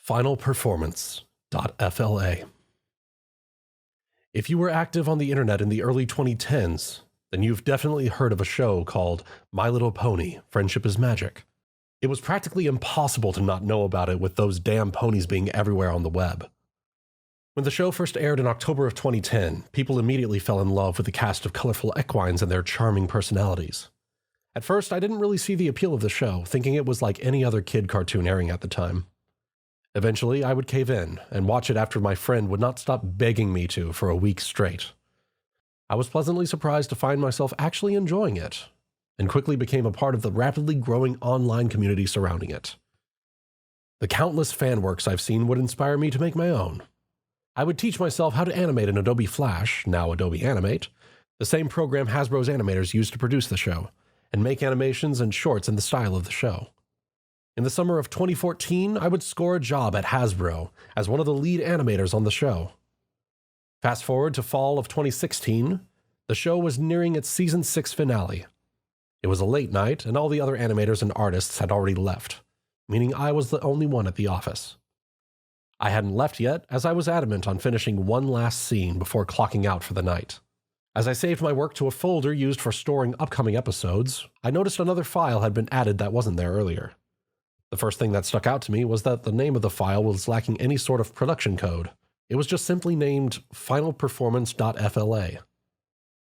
finalperformance.fla. If you were active on the internet in the early 2010s, then you've definitely heard of a show called My Little Pony: Friendship is Magic. It was practically impossible to not know about it with those damn ponies being everywhere on the web. When the show first aired in October of 2010, people immediately fell in love with the cast of colorful equines and their charming personalities. At first, I didn't really see the appeal of the show, thinking it was like any other kid cartoon airing at the time. Eventually, I would cave in and watch it after my friend would not stop begging me to for a week straight. I was pleasantly surprised to find myself actually enjoying it, and quickly became a part of the rapidly growing online community surrounding it. The countless fan works I've seen would inspire me to make my own. I would teach myself how to animate in Adobe Flash, now Adobe Animate, the same program Hasbro's animators used to produce the show, and make animations and shorts in the style of the show. In the summer of 2014, I would score a job at Hasbro as one of the lead animators on the show. Fast forward to fall of 2016, the show was nearing its season 6 finale. It was a late night, and all the other animators and artists had already left, meaning I was the only one at the office. I hadn't left yet, as I was adamant on finishing one last scene before clocking out for the night. As I saved my work to a folder used for storing upcoming episodes, I noticed another file had been added that wasn't there earlier. The first thing that stuck out to me was that the name of the file was lacking any sort of production code. It was just simply named finalperformance.fla.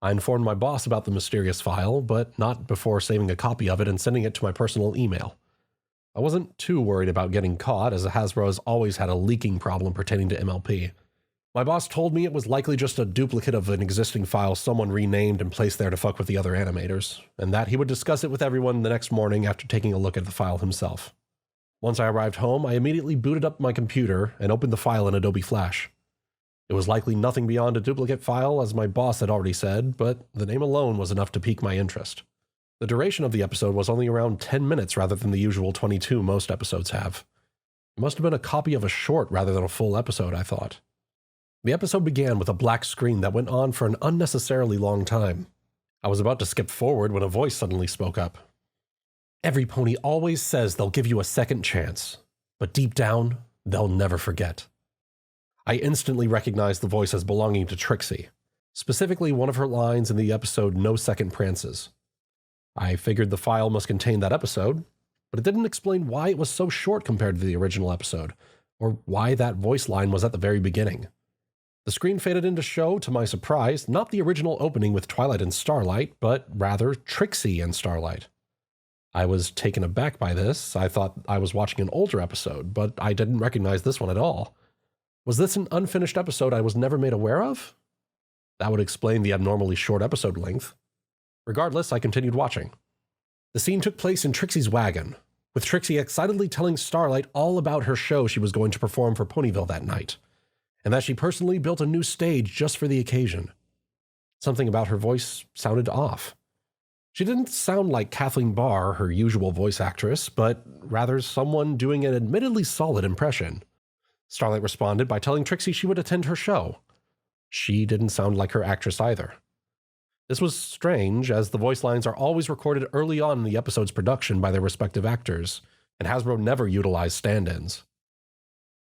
I informed my boss about the mysterious file, but not before saving a copy of it and sending it to my personal email. I wasn't too worried about getting caught, as Hasbro has always had a leaking problem pertaining to MLP. My boss told me it was likely just a duplicate of an existing file someone renamed and placed there to fuck with the other animators, and that he would discuss it with everyone the next morning after taking a look at the file himself. Once I arrived home, I immediately booted up my computer and opened the file in Adobe Flash. It was likely nothing beyond a duplicate file, as my boss had already said, but the name alone was enough to pique my interest. The duration of the episode was only around 10 minutes rather than the usual 22 most episodes have. It must have been a copy of a short rather than a full episode, I thought. The episode began with a black screen that went on for an unnecessarily long time. I was about to skip forward when a voice suddenly spoke up. Every pony always says they'll give you a second chance, but deep down, they'll never forget. I instantly recognized the voice as belonging to Trixie, specifically one of her lines in the episode No Second Prances. I figured the file must contain that episode, but it didn't explain why it was so short compared to the original episode, or why that voice line was at the very beginning. The screen faded into show, to my surprise, not the original opening with Twilight and Starlight, but rather Trixie and Starlight. I was taken aback by this. I thought I was watching an older episode, but I didn't recognize this one at all. Was this an unfinished episode I was never made aware of? That would explain the abnormally short episode length. Regardless, I continued watching. The scene took place in Trixie's wagon, with Trixie excitedly telling Starlight all about her show she was going to perform for Ponyville that night, and that she personally built a new stage just for the occasion. Something about her voice sounded off. She didn't sound like Kathleen Barr, her usual voice actress, but rather someone doing an admittedly solid impression. Starlight responded by telling Trixie she would attend her show. She didn't sound like her actress either. This was strange, as the voice lines are always recorded early on in the episode's production by their respective actors, and Hasbro never utilized stand-ins.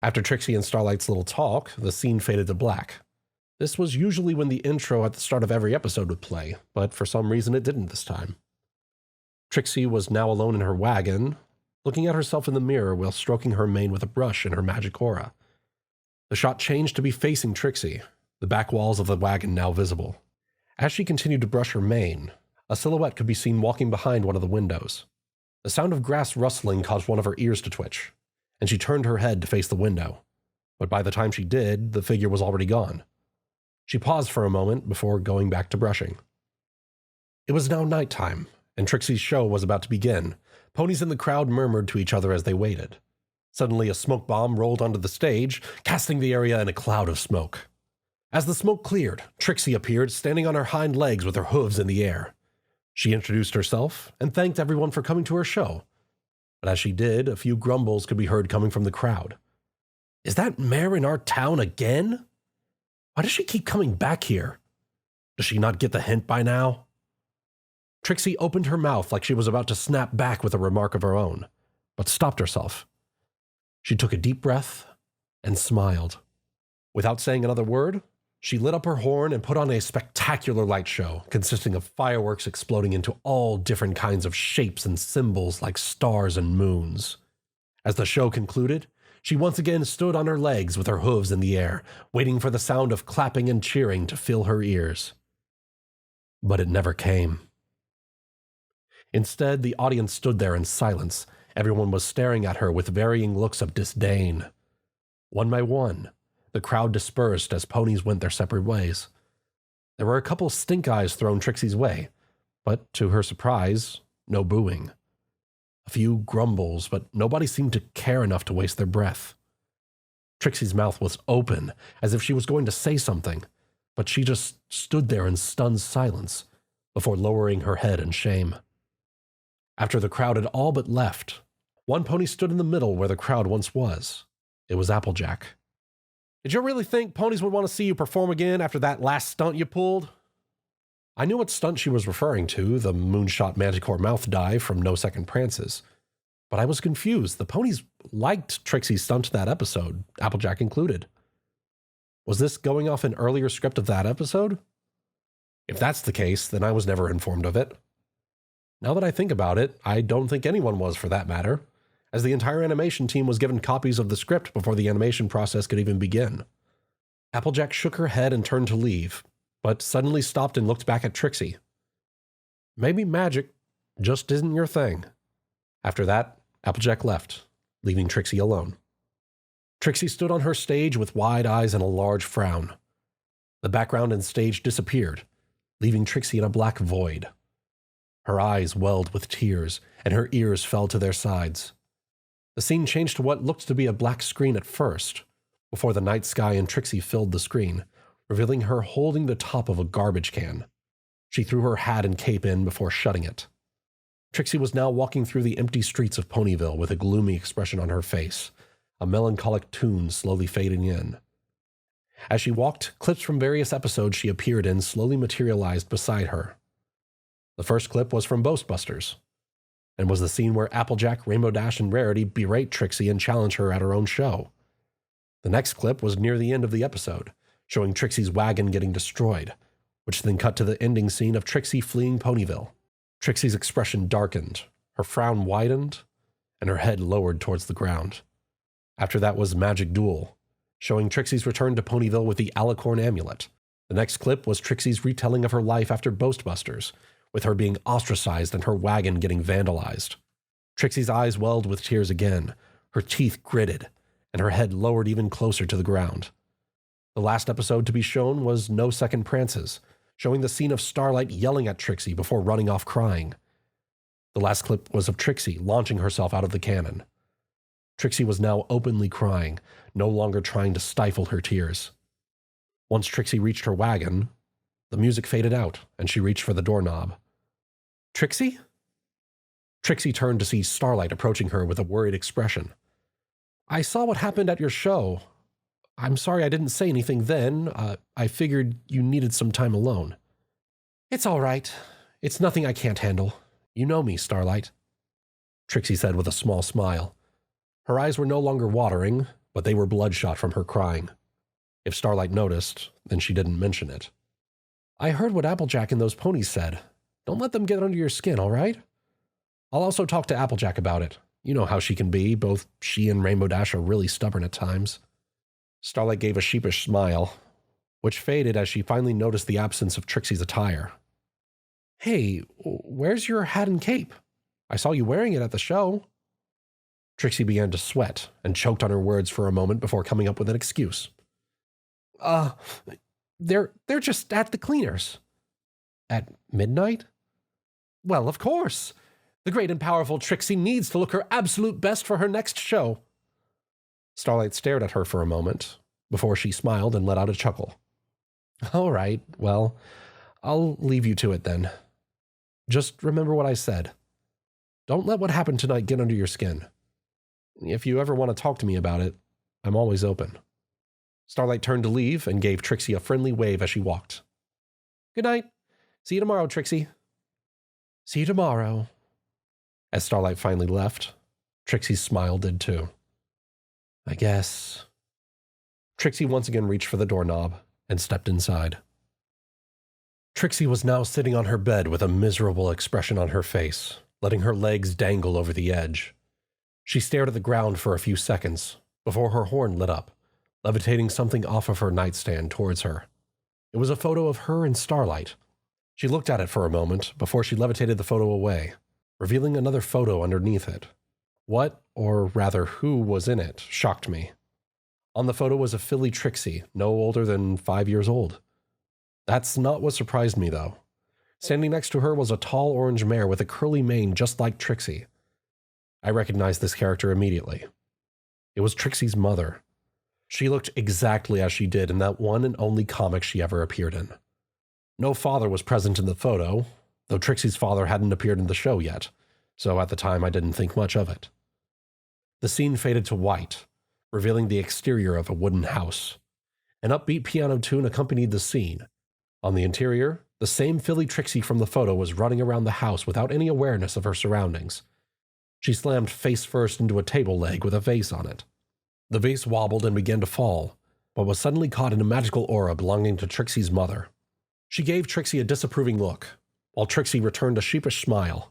After Trixie and Starlight's little talk, the scene faded to black. This was usually when the intro at the start of every episode would play, but for some reason it didn't this time. Trixie was now alone in her wagon, looking at herself in the mirror while stroking her mane with a brush in her magic aura. The shot changed to be facing Trixie, the back walls of the wagon now visible. As she continued to brush her mane, a silhouette could be seen walking behind one of the windows. The sound of grass rustling caused one of her ears to twitch, and she turned her head to face the window. But by the time she did, the figure was already gone. She paused for a moment before going back to brushing. It was now nighttime, and Trixie's show was about to begin. Ponies in the crowd murmured to each other as they waited. Suddenly, a smoke bomb rolled onto the stage, casting the area in a cloud of smoke. As the smoke cleared, Trixie appeared, standing on her hind legs with her hooves in the air. She introduced herself and thanked everyone for coming to her show. But as she did, a few grumbles could be heard coming from the crowd. "Is that mare in our town again? Why does she keep coming back here? Does she not get the hint by now?" Trixie opened her mouth like she was about to snap back with a remark of her own, but stopped herself. She took a deep breath and smiled. Without saying another word, she lit up her horn and put on a spectacular light show consisting of fireworks exploding into all different kinds of shapes and symbols like stars and moons. As the show concluded, she once again stood on her legs with her hooves in the air, waiting for the sound of clapping and cheering to fill her ears. But it never came. Instead, the audience stood there in silence. Everyone was staring at her with varying looks of disdain. One by one, the crowd dispersed as ponies went their separate ways. There were a couple stink eyes thrown Trixie's way, but to her surprise, no booing. A few grumbles, but nobody seemed to care enough to waste their breath. Trixie's mouth was open, as if she was going to say something, but she just stood there in stunned silence before lowering her head in shame. After the crowd had all but left, one pony stood in the middle where the crowd once was. It was Applejack. "Did you really think ponies would want to see you perform again after that last stunt you pulled?" I knew what stunt she was referring to, the moonshot manticore mouth dive from No Second Prances. But I was confused. The ponies liked Trixie's stunt that episode, Applejack included. Was this going off an earlier script of that episode? If that's the case, then I was never informed of it. Now that I think about it, I don't think anyone was, for that matter, as the entire animation team was given copies of the script before the animation process could even begin. Applejack shook her head and turned to leave, but suddenly stopped and looked back at Trixie. Maybe magic just isn't your thing. After that, Applejack left, leaving Trixie alone. Trixie stood on her stage with wide eyes and a large frown. The background and stage disappeared, leaving Trixie in a black void. Her eyes welled with tears, and her ears fell to their sides. The scene changed to what looked to be a black screen at first, before the night sky and Trixie filled the screen, revealing her holding the top of a garbage can. She threw her hat and cape in before shutting it. Trixie was now walking through the empty streets of Ponyville with a gloomy expression on her face, a melancholic tune slowly fading in. As she walked, clips from various episodes she appeared in slowly materialized beside her. The first clip was from Ghostbusters, and was the scene where Applejack, Rainbow Dash, and Rarity berate Trixie and challenge her at her own show. The next clip was near the end of the episode, showing Trixie's wagon getting destroyed, which then cut to the ending scene of Trixie fleeing Ponyville. Trixie's expression darkened, her frown widened, and her head lowered towards the ground. After that was Magic Duel, showing Trixie's return to Ponyville with the Alicorn amulet. The next clip was Trixie's retelling of her life after Ghostbusters, with her being ostracized and her wagon getting vandalized. Trixie's eyes welled with tears again, her teeth gritted, and her head lowered even closer to the ground. The last episode to be shown was No Second Prances, showing the scene of Starlight yelling at Trixie before running off crying. The last clip was of Trixie launching herself out of the cannon. Trixie was now openly crying, no longer trying to stifle her tears. Once Trixie reached her wagon, the music faded out, and she reached for the doorknob. "Trixie?" Trixie turned to see Starlight approaching her with a worried expression. "I saw what happened at your show. I'm sorry I didn't say anything then. I figured you needed some time alone." "It's all right. It's nothing I can't handle. You know me, Starlight," Trixie said with a small smile. Her eyes were no longer watering, but they were bloodshot from her crying. If Starlight noticed, then she didn't mention it. "I heard what Applejack and those ponies said. Don't let them get under your skin, all right? I'll also talk to Applejack about it. You know how she can be. Both she and Rainbow Dash are really stubborn at times." Starlight gave a sheepish smile, which faded as she finally noticed the absence of Trixie's attire. "Hey, where's your hat and cape? I saw you wearing it at the show." Trixie began to sweat and choked on her words for a moment before coming up with an excuse. They're just at the cleaners." "At midnight?" "Well, of course. The Great and Powerful Trixie needs to look her absolute best for her next show." Starlight stared at her for a moment, before she smiled and let out a chuckle. "All right, well, I'll leave you to it then. Just remember what I said. Don't let what happened tonight get under your skin. If you ever want to talk to me about it, I'm always open." Starlight turned to leave and gave Trixie a friendly wave as she walked. "Good night. See you tomorrow, Trixie." "See you tomorrow." As Starlight finally left, Trixie's smile did too. "I guess Trixie once again reached for the doorknob and stepped inside. Trixie was now sitting on her bed with a miserable expression on her face, letting her legs dangle over the edge. She stared at the ground for a few seconds before her horn lit up, levitating something off of her nightstand towards her. It was a photo of her and Starlight. She looked at it for a moment before she levitated the photo away, revealing another photo underneath it. What, or rather who, was in it shocked me. On the photo was a filly Trixie, no older than 5 years old. That's not what surprised me, though. Standing next to her was a tall orange mare with a curly mane just like Trixie. I recognized this character immediately. It was Trixie's mother. She looked exactly as she did in that one and only comic she ever appeared in. No father was present in the photo, though Trixie's father hadn't appeared in the show yet, so at the time I didn't think much of it. The scene faded to white, revealing the exterior of a wooden house. An upbeat piano tune accompanied the scene. On the interior, the same filly Trixie from the photo was running around the house without any awareness of her surroundings. She slammed face first into a table leg with a vase on it. The vase wobbled and began to fall, but was suddenly caught in a magical aura belonging to Trixie's mother. She gave Trixie a disapproving look, while Trixie returned a sheepish smile.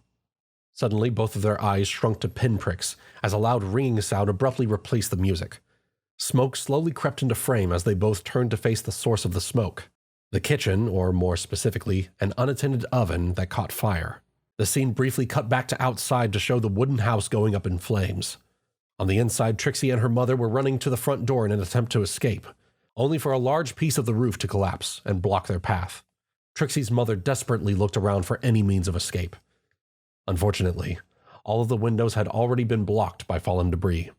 Suddenly, both of their eyes shrunk to pinpricks as a loud ringing sound abruptly replaced the music. Smoke slowly crept into frame as they both turned to face the source of the smoke. The kitchen, or more specifically, an unattended oven that caught fire. The scene briefly cut back to outside to show the wooden house going up in flames. On the inside, Trixie and her mother were running to the front door in an attempt to escape, only for a large piece of the roof to collapse and block their path. Trixie's mother desperately looked around for any means of escape. Unfortunately, all of the windows had already been blocked by fallen debris.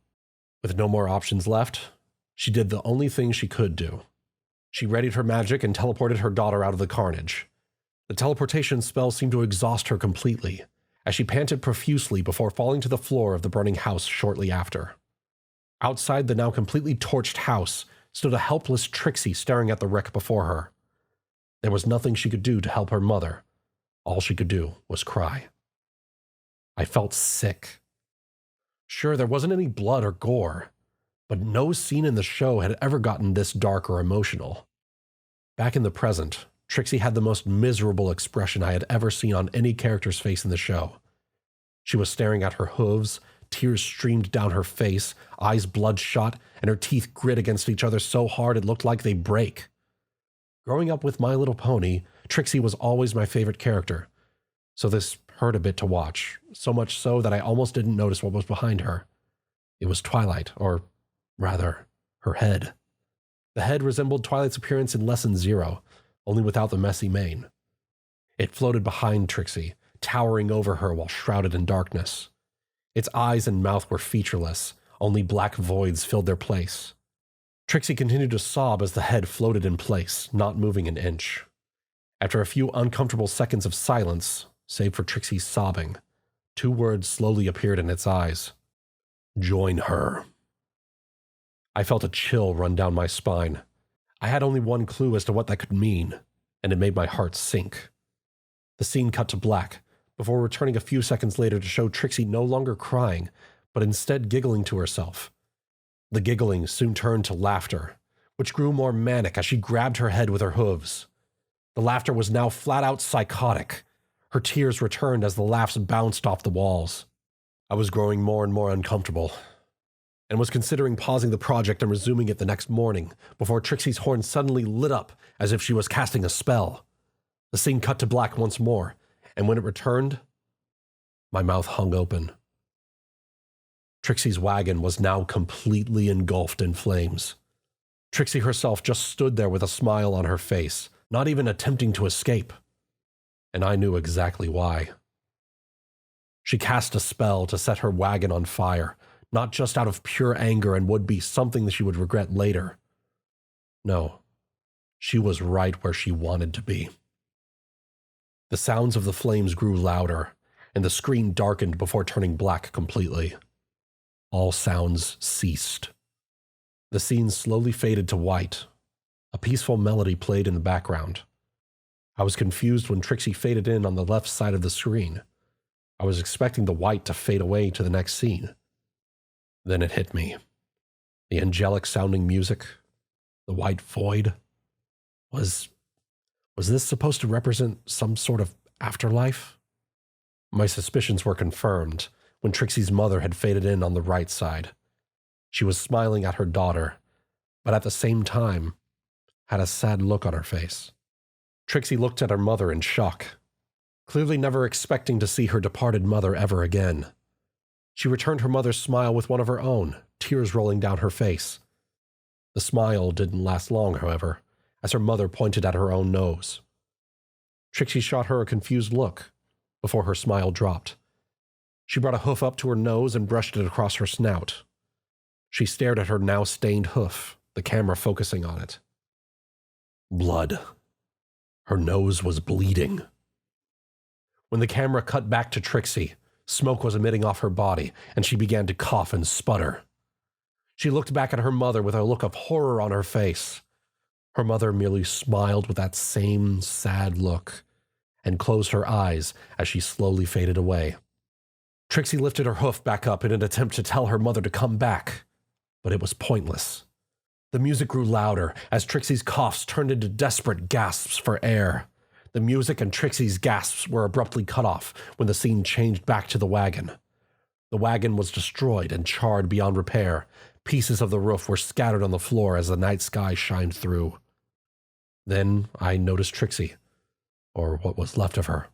With no more options left, she did the only thing she could do. She readied her magic and teleported her daughter out of the carnage. The teleportation spell seemed to exhaust her completely, as she panted profusely before falling to the floor of the burning house shortly after. Outside the now completely torched house stood a helpless Trixie staring at the wreck before her. There was nothing she could do to help her mother. All she could do was cry. I felt sick. Sure, there wasn't any blood or gore, but no scene in the show had ever gotten this dark or emotional. Back in the present, Trixie had the most miserable expression I had ever seen on any character's face in the show. She was staring at her hooves, tears streamed down her face, eyes bloodshot, and her teeth grit against each other so hard it looked like they'd break. Growing up with My Little Pony, Trixie was always my favorite character, so this hurt a bit to watch, so much so that I almost didn't notice what was behind her. It was Twilight, or rather, her head. The head resembled Twilight's appearance in Lesson 0, only without the messy mane. It floated behind Trixie, towering over her while shrouded in darkness. Its eyes and mouth were featureless, only black voids filled their place. Trixie continued to sob as the head floated in place, not moving an inch. After a few uncomfortable seconds of silence, save for Trixie's sobbing, 2 words slowly appeared in its eyes. Join her. I felt a chill run down my spine. I had only one clue as to what that could mean, and it made my heart sink. The scene cut to black, before returning a few seconds later to show Trixie no longer crying, but instead giggling to herself. The giggling soon turned to laughter, which grew more manic as she grabbed her head with her hooves. The laughter was now flat-out psychotic. Her tears returned as the laughs bounced off the walls. I was growing more and more uncomfortable, and was considering pausing the project and resuming it the next morning, before Trixie's horn suddenly lit up as if she was casting a spell. The scene cut to black once more, and when it returned, my mouth hung open. Trixie's wagon was now completely engulfed in flames. Trixie herself just stood there with a smile on her face, not even attempting to escape. And I knew exactly why. She cast a spell to set her wagon on fire, not just out of pure anger and would be something that she would regret later. No, she was right where she wanted to be. The sounds of the flames grew louder, and the screen darkened before turning black completely. All sounds ceased. The scene slowly faded to white. A peaceful melody played in the background. I was confused when Trixie faded in on the left side of the screen. I was expecting the white to fade away to the next scene. Then it hit me. The angelic-sounding music, The white void? Was this supposed to represent some sort of afterlife? My suspicions were confirmed when Trixie's mother had faded in on the right side. She was smiling at her daughter, but at the same time had a sad look on her face. Trixie looked at her mother in shock, clearly never expecting to see her departed mother ever again. She returned her mother's smile with one of her own, tears rolling down her face. The smile didn't last long, however, as her mother pointed at her own nose. Trixie shot her a confused look before her smile dropped. She brought a hoof up to her nose and brushed it across her snout. She stared at her now stained hoof, the camera focusing on it. Blood. Her nose was bleeding. When the camera cut back to Trixie, smoke was emitting off her body, and she began to cough and sputter. She looked back at her mother with a look of horror on her face. Her mother merely smiled with that same sad look and closed her eyes as she slowly faded away. Trixie lifted her hoof back up in an attempt to tell her mother to come back, but it was pointless. The music grew louder as Trixie's coughs turned into desperate gasps for air. The music and Trixie's gasps were abruptly cut off when the scene changed back to the wagon. The wagon was destroyed and charred beyond repair. Pieces of the roof were scattered on the floor as the night sky shined through. Then I noticed Trixie, or what was left of her.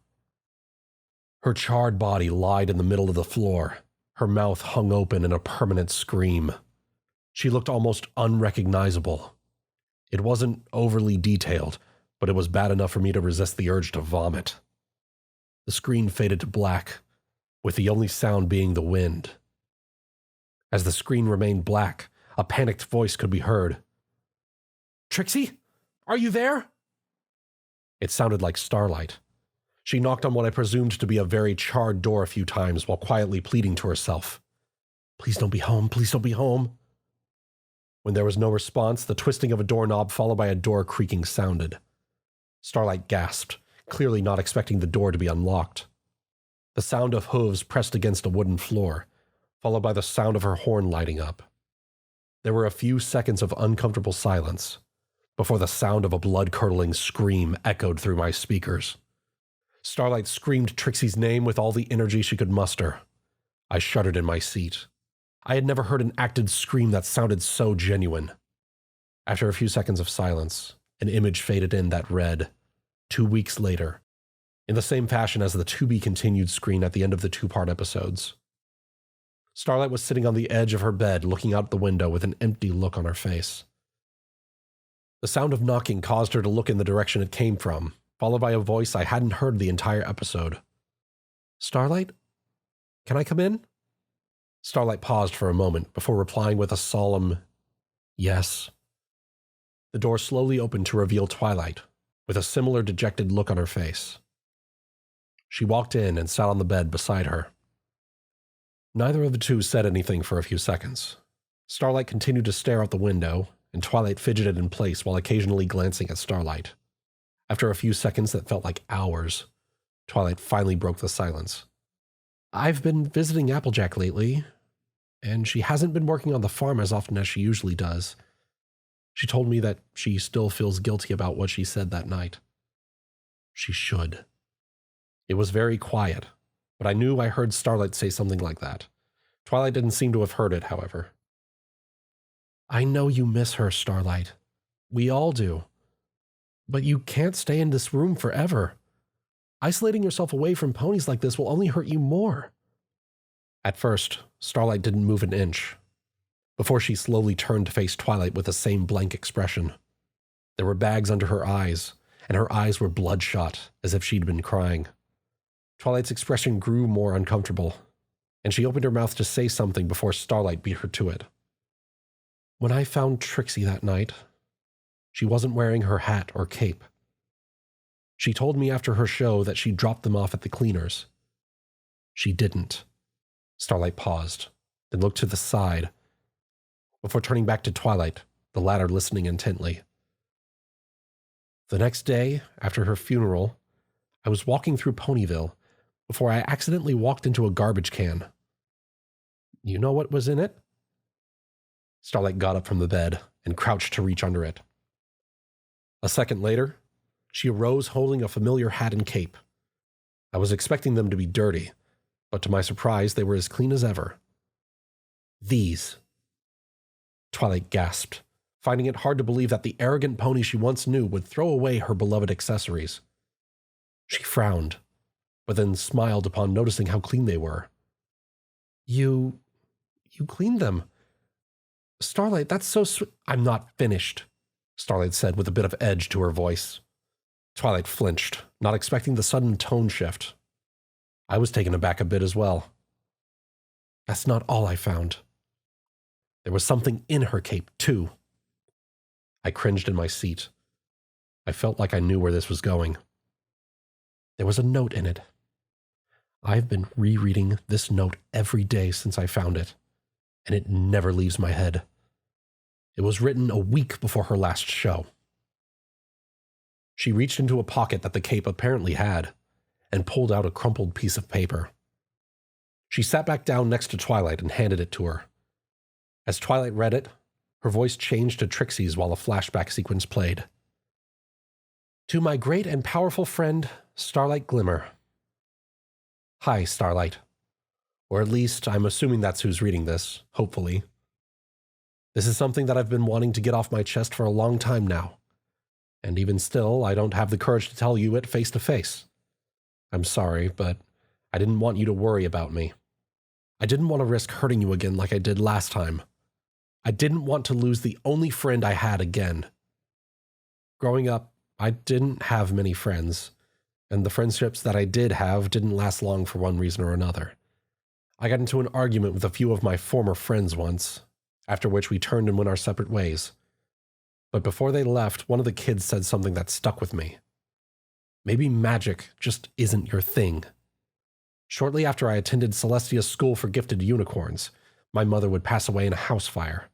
Her charred body lied in the middle of the floor, her mouth hung open in a permanent scream. She looked almost unrecognizable. It wasn't overly detailed, but it was bad enough for me to resist the urge to vomit. The screen faded to black, with the only sound being the wind. As the screen remained black, a panicked voice could be heard. "Trixie? Are you there?" It sounded like Starlight. She knocked on what I presumed to be a very charred door a few times while quietly pleading to herself. "Please don't be home, please don't be home." When there was no response, the twisting of a doorknob followed by a door creaking sounded. Starlight gasped, clearly not expecting the door to be unlocked. The sound of hooves pressed against a wooden floor, followed by the sound of her horn lighting up. There were a few seconds of uncomfortable silence before the sound of a blood-curdling scream echoed through my speakers. Starlight screamed Trixie's name with all the energy she could muster. I shuddered in my seat. I had never heard an acted scream that sounded so genuine. After a few seconds of silence, an image faded in that read, 2 weeks later, in the same fashion as the to-be-continued screen at the end of the 2-part episodes. Starlight was sitting on the edge of her bed looking out the window with an empty look on her face. The sound of knocking caused her to look in the direction it came from, followed by a voice I hadn't heard the entire episode. "Starlight? Can I come in?" Starlight paused for a moment before replying with a solemn, "Yes." The door slowly opened to reveal Twilight, with a similar dejected look on her face. She walked in and sat on the bed beside her. Neither of the two said anything for a few seconds. Starlight continued to stare out the window, and Twilight fidgeted in place while occasionally glancing at Starlight. After a few seconds that felt like hours, Twilight finally broke the silence. "I've been visiting Applejack lately, and she hasn't been working on the farm as often as she usually does. She told me that she still feels guilty about what she said that night. She should." It was very quiet, but I knew I heard Starlight say something like that. Twilight didn't seem to have heard it, however. "I know you miss her, Starlight. We all do. But you can't stay in this room forever. Isolating yourself away from ponies like this will only hurt you more." At first, Starlight didn't move an inch, before she slowly turned to face Twilight with the same blank expression. There were bags under her eyes, and her eyes were bloodshot, as if she'd been crying. Twilight's expression grew more uncomfortable, and she opened her mouth to say something before Starlight beat her to it. "When I found Trixie that night, she wasn't wearing her hat or cape. She told me after her show that she dropped them off at the cleaners. She didn't." Starlight paused, then looked to the side, before turning back to Twilight, the latter listening intently. "The next day, after her funeral, I was walking through Ponyville before I accidentally walked into a garbage can. You know what was in it?" Starlight got up from the bed, and crouched to reach under it. A second later, she arose holding a familiar hat and cape. I was expecting them to be dirty, but to my surprise, they were as clean as ever. These. Twilight gasped, finding it hard to believe that the arrogant pony she once knew would throw away her beloved accessories. She frowned, but then smiled upon noticing how clean they were. You cleaned them. Starlight, that's so sweet. I'm not finished, Starlight said with a bit of edge to her voice. Twilight flinched, not expecting the sudden tone shift. I was taken aback a bit as well. That's not all I found. There was something in her cape, too. I cringed in my seat. I felt like I knew where this was going. There was a note in it. I've been rereading this note every day since I found it, and it never leaves my head. It was written a week before her last show. She reached into a pocket that the cape apparently had and pulled out a crumpled piece of paper. She sat back down next to Twilight and handed it to her. As Twilight read it, her voice changed to Trixie's while a flashback sequence played. To my great and powerful friend, Starlight Glimmer. Hi, Starlight. Or at least, I'm assuming that's who's reading this, hopefully. This is something that I've been wanting to get off my chest for a long time now. And even still, I don't have the courage to tell you it face to face. I'm sorry, but I didn't want you to worry about me. I didn't want to risk hurting you again like I did last time. I didn't want to lose the only friend I had again. Growing up, I didn't have many friends, and the friendships that I did have didn't last long for one reason or another. I got into an argument with a few of my former friends once, after which we turned and went our separate ways. But before they left, one of the kids said something that stuck with me. Maybe magic just isn't your thing. Shortly after I attended Celestia's School for Gifted Unicorns, my mother would pass away in a house fire.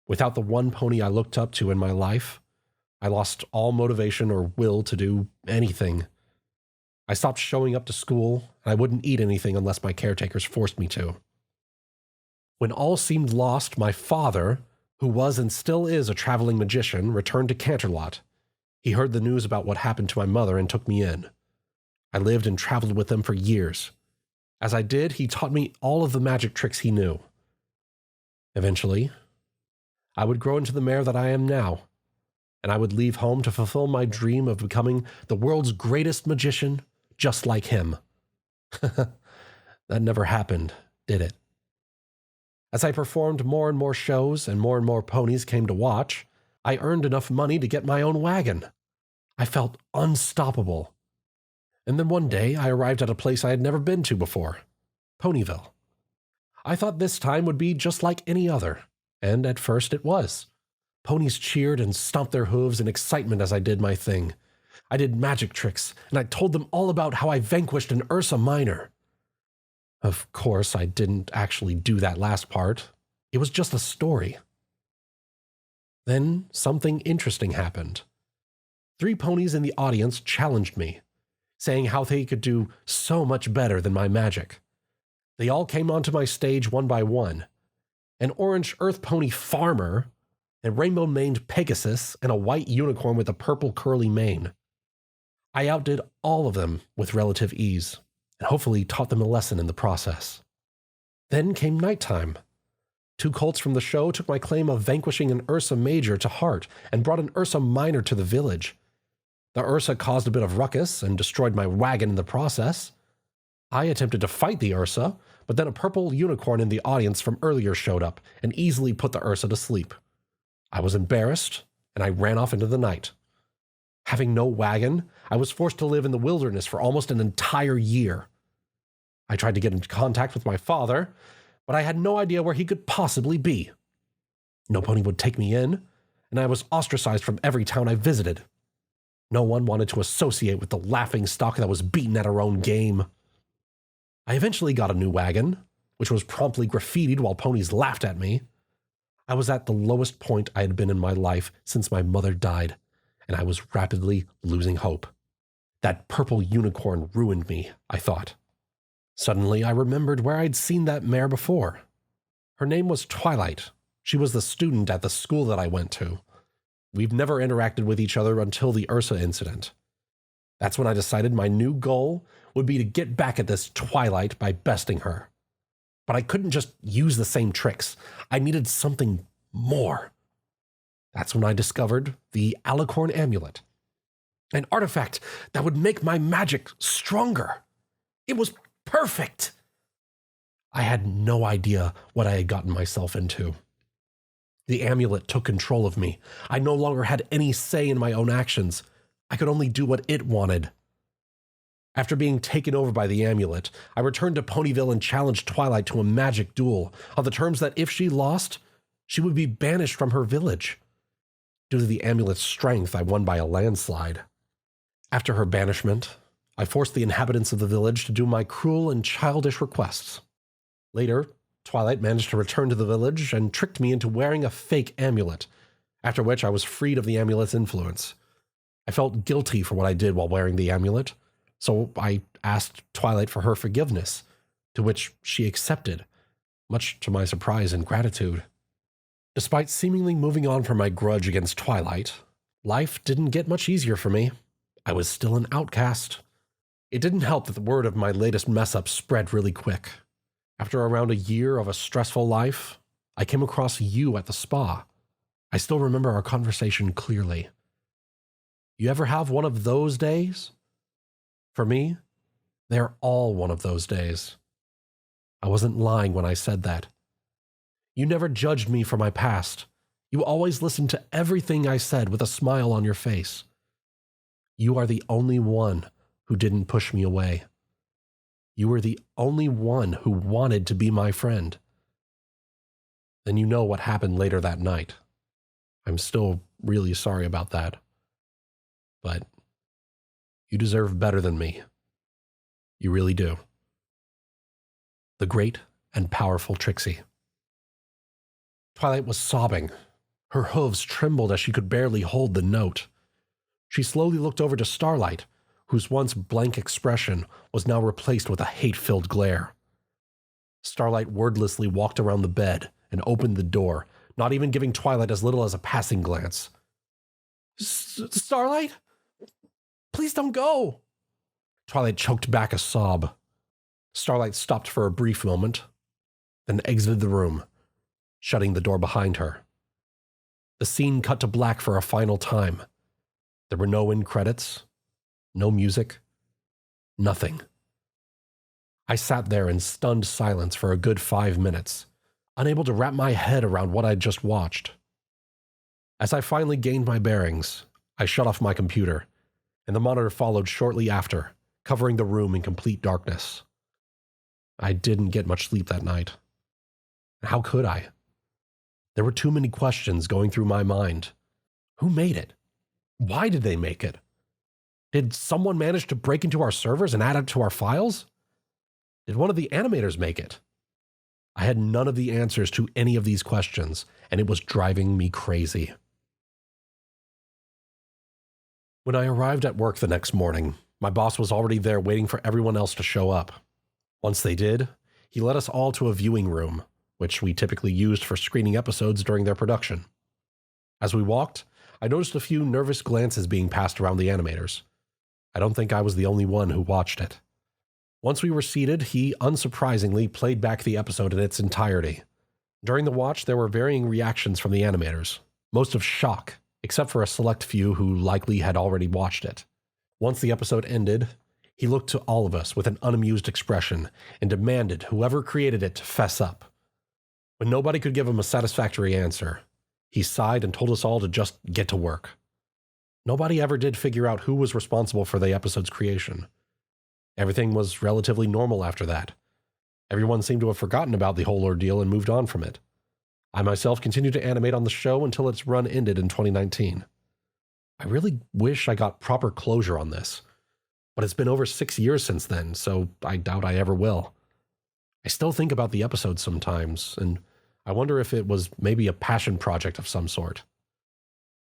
Without the one pony I looked up to in my life, I lost all motivation or will to do anything. I stopped showing up to school, and I wouldn't eat anything unless my caretakers forced me to. When all seemed lost, my father, who was and still is a traveling magician, returned to Canterlot. He heard the news about what happened to my mother and took me in. I lived and traveled with him for years. As I did, he taught me all of the magic tricks he knew. Eventually, I would grow into the mare that I am now, and I would leave home to fulfill my dream of becoming the world's greatest magician, just like him. That never happened, did it? As I performed more and more shows and more ponies came to watch, I earned enough money to get my own wagon. I felt unstoppable. And then one day, I arrived at a place I had never been to before, Ponyville. I thought this time would be just like any other, and at first it was. Ponies cheered and stomped their hooves in excitement as I did my thing. I did magic tricks, and I told them all about how I vanquished an Ursa Minor. Of course, I didn't actually do that last part. It was just a story. Then something interesting happened. 3 ponies in the audience challenged me, saying how they could do so much better than my magic. They all came onto my stage one by one. An orange earth pony farmer, a rainbow-maned Pegasus, and a white unicorn with a purple curly mane. I outdid all of them with relative ease, and hopefully taught them a lesson in the process. Then came nighttime. 2 colts from the show took my claim of vanquishing an Ursa Major to heart and brought an Ursa Minor to the village. The Ursa caused a bit of ruckus and destroyed my wagon in the process. I attempted to fight the Ursa, but then a purple unicorn in the audience from earlier showed up and easily put the Ursa to sleep. I was embarrassed, and I ran off into the night. Having no wagon, I was forced to live in the wilderness for almost an entire year. I tried to get into contact with my father, but I had no idea where he could possibly be. No pony would take me in, and I was ostracized from every town I visited. No one wanted to associate with the laughing stock that was beaten at her own game. I eventually got a new wagon, which was promptly graffitied while ponies laughed at me. I was at the lowest point I had been in my life since my mother died, and I was rapidly losing hope. That purple unicorn ruined me, I thought. Suddenly, I remembered where I'd seen that mare before. Her name was Twilight, She was the student at the school that I went to. We've never interacted with each other until the Ursa incident. That's when I decided my new goal would be to get back at this Twilight by besting her. But I couldn't just use the same tricks. I needed something more. That's when I discovered the Alicorn Amulet, an artifact that would make my magic stronger. It was perfect. I had no idea what I had gotten myself into. The amulet took control of me. I no longer had any say in my own actions. I could only do what it wanted. After being taken over by the amulet, I returned to Ponyville and challenged Twilight to a magic duel on the terms that if she lost, she would be banished from her village. Due to the amulet's strength, I won by a landslide. After her banishment, I forced the inhabitants of the village to do my cruel and childish requests. Later, Twilight managed to return to the village and tricked me into wearing a fake amulet, after which I was freed of the amulet's influence. I felt guilty for what I did while wearing the amulet, so I asked Twilight for her forgiveness, to which she accepted, much to my surprise and gratitude. Despite seemingly moving on from my grudge against Twilight, life didn't get much easier for me. I was still an outcast. It didn't help that the word of my latest mess-up spread really quick. After around a year of a stressful life, I came across you at the spa. I still remember our conversation clearly. You ever have one of those days? For me, they're all one of those days. I wasn't lying when I said that. You never judged me for my past. You always listened to everything I said with a smile on your face. You are the only one who didn't push me away. You were the only one who wanted to be my friend. Then you know what happened later that night. I'm still really sorry about that. But you deserve better than me. You really do. The Great and Powerful Trixie. Twilight was sobbing. Her hooves trembled as she could barely hold the note. She slowly looked over to Starlight, whose once blank expression was now replaced with a hate-filled glare. Starlight wordlessly walked around the bed and opened the door, not even giving Twilight as little as a passing glance. Starlight? Please don't go! Twilight choked back a sob. Starlight stopped for a brief moment, then exited the room, shutting the door behind her. The scene cut to black for a final time. There were no end credits, no music, nothing. I sat there in stunned silence for a good 5 minutes, unable to wrap my head around what I'd just watched. As I finally gained my bearings, I shut off my computer, and the monitor followed shortly after, covering the room in complete darkness. I didn't get much sleep that night. How could I? There were too many questions going through my mind. Who made it? Why did they make it? Did someone manage to break into our servers and add it to our files? Did one of the animators make it? I had none of the answers to any of these questions, and it was driving me crazy. When I arrived at work the next morning, my boss was already there waiting for everyone else to show up. Once they did, he led us all to a viewing room, which we typically used for screening episodes during their production. As we walked, I noticed a few nervous glances being passed around the animators. I don't think I was the only one who watched it. Once we were seated, he unsurprisingly played back the episode in its entirety. During the watch, there were varying reactions from the animators, most of shock, except for a select few who likely had already watched it. Once the episode ended, he looked to all of us with an unamused expression and demanded whoever created it to fess up. When nobody could give him a satisfactory answer, he sighed and told us all to just get to work. Nobody ever did figure out who was responsible for the episode's creation. Everything was relatively normal after that. Everyone seemed to have forgotten about the whole ordeal and moved on from it. I myself continued to animate on the show until its run ended in 2019. I really wish I got proper closure on this, but it's been over 6 years since then, so I doubt I ever will. I still think about the episode sometimes, and I wonder if it was maybe a passion project of some sort.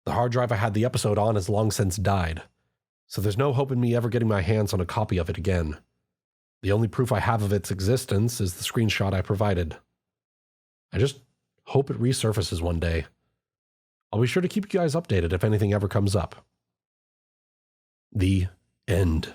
The hard drive I had the episode on has long since died, so there's no hope in me ever getting my hands on a copy of it again. The only proof I have of its existence is the screenshot I provided. I just Hope it resurfaces one day. I'll be sure to keep you guys updated if anything ever comes up. The end.